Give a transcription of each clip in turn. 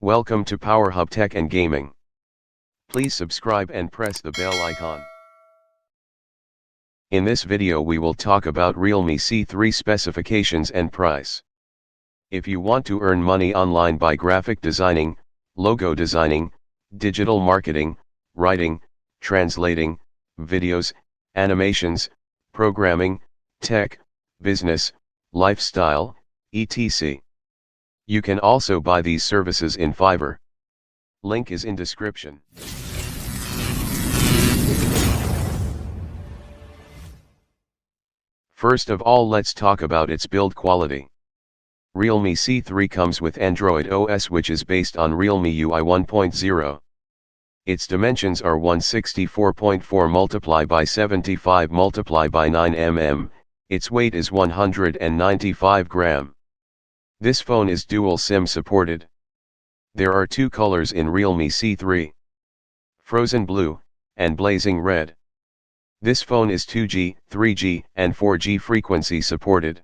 Welcome to Power Hub Tech and Gaming. Please subscribe and press the bell icon. In this video we will talk about Realme C3 specifications and price. If you want to earn money online by graphic designing, logo designing, digital marketing, writing, translating, videos, animations, programming, tech, business, lifestyle, etc. You can also buy these services in Fiverr. Link is in description. First of all, let's talk about its build quality. Realme C3 comes with Android OS, which is based on Realme UI 1.0. Its dimensions are 164.4 × by 75 × by 9 mm, its weight is 195 gram. This phone is dual SIM supported. There are two colors in Realme C3: Frozen Blue, and Blazing Red. This phone is 2G, 3G, and 4G frequency supported.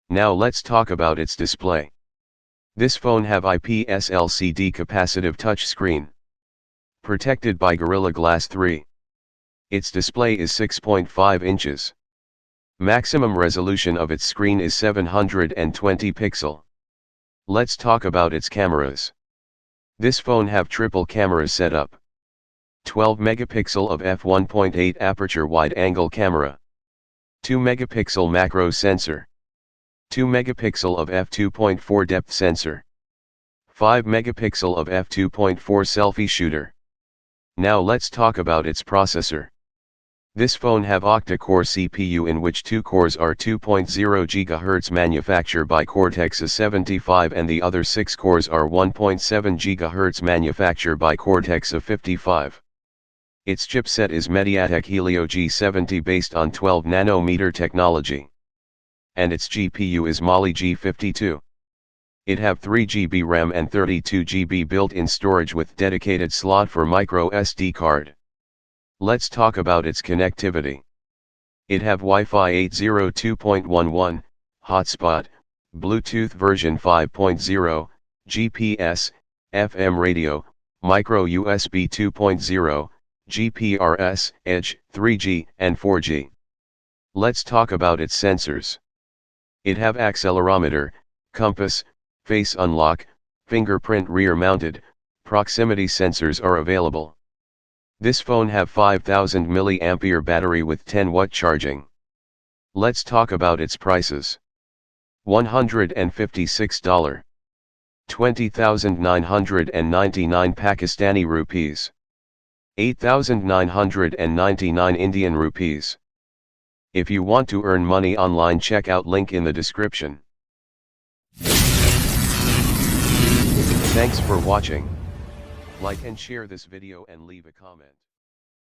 Now let's talk about its display. This phone have IPS LCD capacitive touchscreen, protected by Gorilla Glass 3. Its display is 6.5 inches. Maximum resolution of its screen is 720 pixel. Let's talk about its cameras. This phone have triple cameras set up. 12 megapixel of f1.8 aperture wide-angle camera, 2 megapixel macro sensor, 2 megapixel of f2.4 depth sensor, 5 megapixel of f2.4 selfie shooter. Now let's talk about its processor. This phone have octa-core CPU, in which 2 cores are 2.0 GHz manufactured by Cortex-A75 and the other 6 cores are 1.7 GHz manufactured by Cortex-A55. Its chipset is MediaTek Helio G70 based on 12 nanometer technology. And its GPU is Mali G52. It have 3 GB RAM and 32 GB built-in storage with dedicated slot for micro SD card. Let's talk about its connectivity. It have Wi-Fi 802.11, hotspot, Bluetooth version 5.0, GPS, FM radio, micro USB 2.0, GPRS, Edge, 3G, and 4G. Let's talk about its sensors. It have accelerometer, compass, face unlock, fingerprint rear mounted, proximity sensors are available. This phone have 5000 mAh battery with 10 watt charging. Let's talk about its prices. $156, 20,999 Pakistani rupees, 8,999 Indian rupees. If you want to earn money online, check out link in the description. Thanks for watching. Like and share this video and leave a comment.